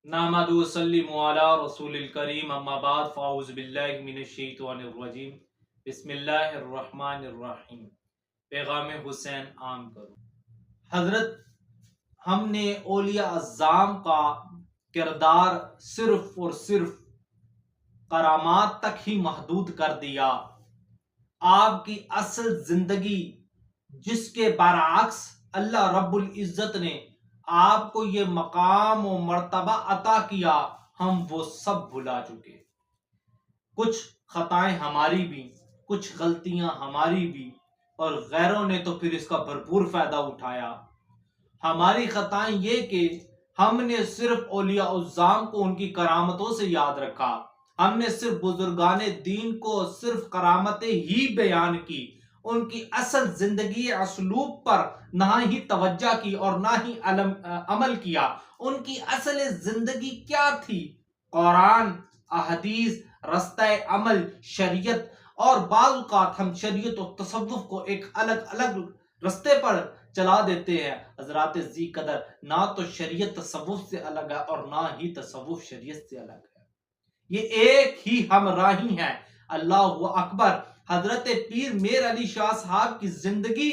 نحمد وسلم علی رسول الکریم اما بعد فاعوذ باللہ من الشیطان الرجیم بسم اللہ الرحمن الرحیم۔ پیغام حسین عام کرو۔ حضرت، ہم نے اولیاء اعظام کا کردار صرف اور صرف کرامات تک ہی محدود کر دیا۔ آپ کی اصل زندگی جس کے برعکس اللہ رب العزت نے آپ کو یہ مقام و مرتبہ عطا کیا، ہم وہ سب بھلا چکے۔ کچھ خطائیں ہماری بھی، کچھ غلطیاں ہماری بھی، اور غیروں نے تو پھر اس کا بھرپور فائدہ اٹھایا۔ ہماری خطائیں یہ کہ ہم نے صرف اولیاء اعظام کو ان کی کرامتوں سے یاد رکھا، ہم نے صرف بزرگان دین کو صرف کرامتیں ہی بیان کی، ان کی اصل زندگی اسلوب پر نہ ہی توجہ کی اور نہ ہی عمل کیا۔ ان کی اصل زندگی کیا تھی؟ قرآن، احادیث، رستہ عمل، شریعت، اور بعض اوقات ہم شریعت و تصوف کو ایک الگ الگ رستے پر چلا دیتے ہیں۔ حضرات ذی قدر، نہ تو شریعت تصوف سے الگ ہے اور نہ ہی تصوف شریعت سے الگ ہے، یہ ایک ہی ہم راہی ہیں۔ اللہ اکبر۔ حضرت پیر میر علی شاہ صاحب کی زندگی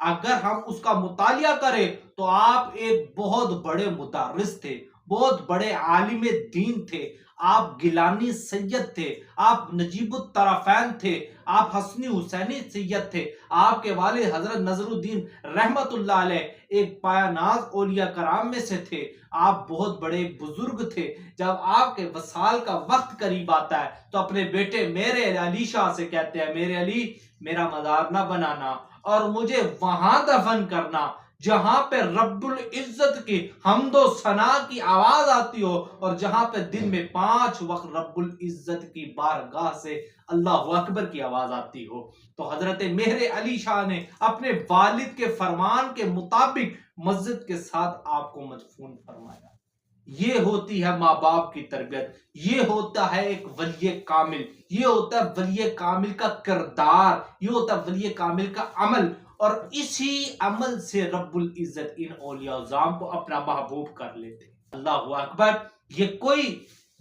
اگر ہم اس کا مطالعہ کریں تو آپ ایک بہت بڑے مدرس تھے، بہت بڑے عالم دین تھے، آپ گیلانی سید تھے، آپ نجیب الطرفین تھے، آپ حسنی حسینی سید تھے، آپ کے والد حضرت نظر الدین رحمت اللہ علیہ ایک پایا ناز اولیاء کرام میں سے تھے، آپ بہت بڑے بزرگ تھے۔ جب آپ کے وصال کا وقت قریب آتا ہے تو اپنے بیٹے میرے علی شاہ سے کہتے ہیں، میرے علی، میرا مزار نہ بنانا اور مجھے وہاں دفن کرنا جہاں پہ رب العزت کی حمد و ثنا کی آواز آتی ہو، اور جہاں پہ دن میں 5 وقت رب العزت کی بارگاہ سے اللہ اکبر کی آواز آتی ہو۔ تو حضرت مہر علی شاہ نے اپنے والد کے فرمان کے مطابق مسجد کے ساتھ آپ کو مدفون فرمایا۔ یہ ہوتی ہے ماں باپ کی تربیت، یہ ہوتا ہے ایک ولی کامل، یہ ہوتا ہے ولی کامل کا کردار، یہ ہوتا ہے ولی کامل کا عمل، اور اسی عمل سے رب العزت ان اولیاء اعظام کو اپنا محبوب کر لیتے۔ اللہ اکبر۔ یہ کوئی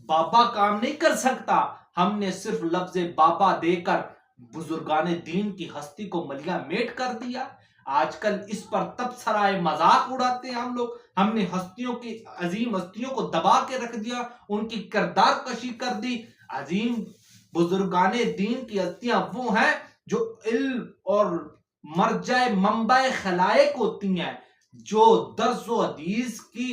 بابا کام نہیں کر سکتا۔ ہم نے صرف لفظ بابا دے کر بزرگان دین کی ہستی کو ملیہ میٹ کر دیا۔ آج کل اس پر تبصرۂ مذاق اڑاتے ہیں ہم نے ہستیوں کی عظیم ہستیوں کو دبا کے رکھ دیا، ان کی کردار کشی کر دی۔ عظیم بزرگان دین کی ہستیاں وہ ہیں جو علم اور مرجع منبع خلائق ہوتی ہیں، جو درس و حدیث کی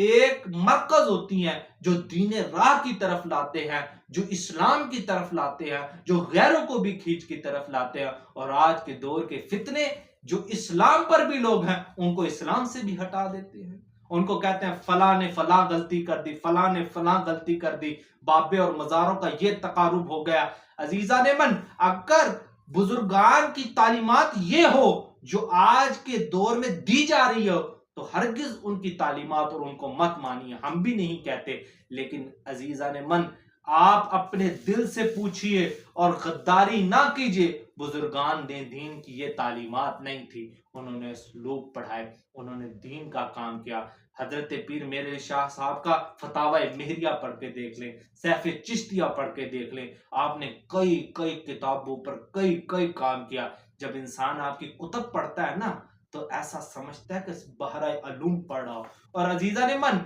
ایک مرکز ہوتی ہیں، جو دین راہ کی طرف لاتے ہیں، جو اسلام کی طرف لاتے ہیں، جو غیروں کو بھی کھینچ کی طرف لاتے ہیں۔ اور آج کے دور کے فتنے جو اسلام پر بھی لوگ ہیں ان کو اسلام سے بھی ہٹا دیتے ہیں، ان کو کہتے ہیں فلاں نے فلاں غلطی کر دی، فلاں نے فلاں غلطی کر دی، بابے اور مزاروں کا یہ تقارب ہو گیا۔ عزیزان من، اگر بزرگان کی تعلیمات یہ ہو جو آج کے دور میں دی جا رہی ہو تو ہرگز ان کی تعلیمات اور ان کو مت مانیے، ہم بھی نہیں کہتے۔ لیکن عزیزان من، آپ اپنے دل سے پوچھئے اور غداری نہ کیجئے، بزرگان دین کی یہ تعلیمات نہیں تھی، انہوں نے اسلوب پڑھائے، انہوں نے دین کا کام کیا۔ حضرت پیر میرے شاہ صاحب کا فتاوی مہریہ پڑھ کے دیکھ لیں، سیف چشتیہ پڑھ کے دیکھ لیں، آپ نے کئی کتابوں پر کئی کام کیا۔ جب انسان آپ کی کتب پڑھتا ہے نا تو ایسا سمجھتا ہے کہ بحر علوم پڑھ رہا ہو۔ اور عزیزان من،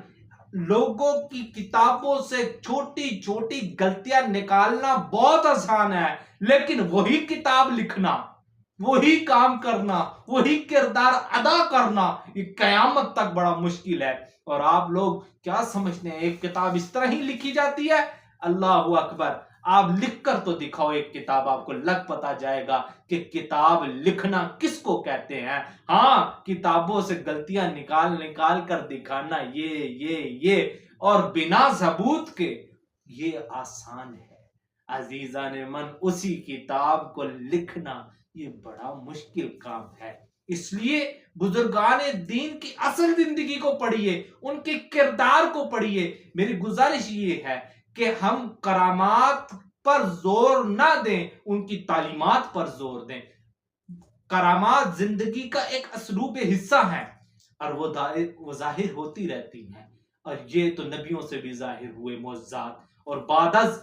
لوگوں کی کتابوں سے چھوٹی چھوٹی غلطیاں نکالنا بہت آسان ہے، لیکن وہی کتاب لکھنا، وہی کام کرنا، وہی کردار ادا کرنا، یہ قیامت تک بڑا مشکل ہے۔ اور آپ لوگ کیا سمجھتے ہیں ایک کتاب اس طرح ہی لکھی جاتی ہے؟ اللہ اکبر۔ آپ لکھ کر تو دکھاؤ ایک کتاب، آپ کو لگ پتا جائے گا کہ کتاب لکھنا کس کو کہتے ہیں۔ ہاں، کتابوں سے غلطیاں نکال کر دکھانا یہ اور بنا ثبوت کے، یہ آسان ہے۔ عزیزان من، اسی کتاب کو لکھنا یہ بڑا مشکل کام ہے۔ اس لیے بزرگان دین کی اصل زندگی کو پڑھیے، ان کے کردار کو پڑھیے۔ میری گزارش یہ ہے کہ ہم کرامات پر زور نہ دیں، ان کی تعلیمات پر زور دیں۔ کرامات زندگی کا ایک اسلوب حصہ ہیں اور وہ ظاہر ہوتی رہتی ہیں، اور یہ تو نبیوں سے بھی ظاہر ہوئے معجزات، اور بعد از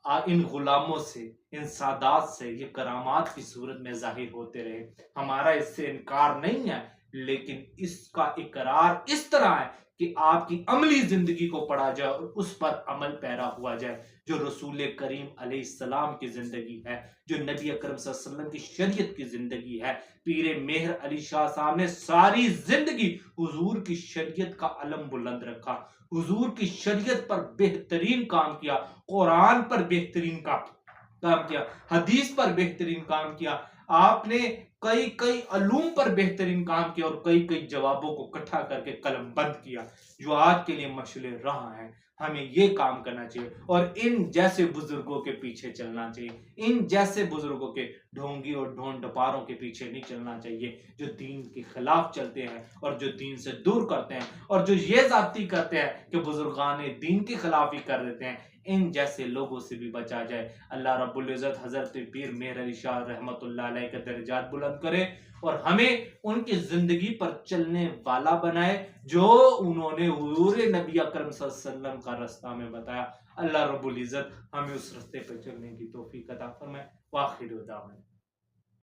ان غلاموں سے، ان سادات سے یہ کرامات کی صورت میں ظاہر ہوتے رہے۔ ہمارا اس سے انکار نہیں ہے، لیکن اس کا اقرار اس طرح ہے کہ آپ کی عملی زندگی کو پڑھا جائے اور اس پر عمل پیرا ہوا جائے، جو رسول کریم علیہ السلام کی زندگی ہے، جو نبی اکرم صلی اللہ علیہ وسلم کی شریعت کی زندگی ہے۔ پیر مہر علی شاہ صاحب نے ساری زندگی حضور کی شریعت کا علم بلند رکھا، حضور کی شریعت پر بہترین کام کیا، قرآن پر بہترین کام کیا، حدیث پر بہترین کام کیا۔ آپ نے کئی علوم پر بہترین کام کیا اور کئی جوابوں کو اکٹھا کر کے قلم بند کیا، جو آج کے لیے مشعل راہ ہیں۔ ہمیں یہ کام کرنا چاہیے اور ان جیسے بزرگوں کے پیچھے چلنا چاہیے، ان جیسے بزرگوں کے ڈھونگی اور ڈھونڈ ڈپاروں کے پیچھے نہیں چلنا چاہیے، جو دین کے خلاف چلتے ہیں اور جو دین سے دور کرتے ہیں، اور جو یہ ذاتی کرتے ہیں کہ بزرگان دین کے خلاف ہی کر دیتے ہیں۔ ان جیسے لوگوں سے بھی بچا جائے۔ اللہ رب العزت حضرت پیر مہر علی شاہ رحمت اللہ علیہ کے درجات بلند کرے اور ہمیں ان کی زندگی پر چلنے والا بنائے، جو انہوں نے حضور نبی اکرم صلی اللہ علیہ وسلم کا رستہ میں بتایا۔ اللہ رب العزت ہمیں اس رستے پر چلنے کی توفیق عطا فرمائے۔ وآخر دعوانا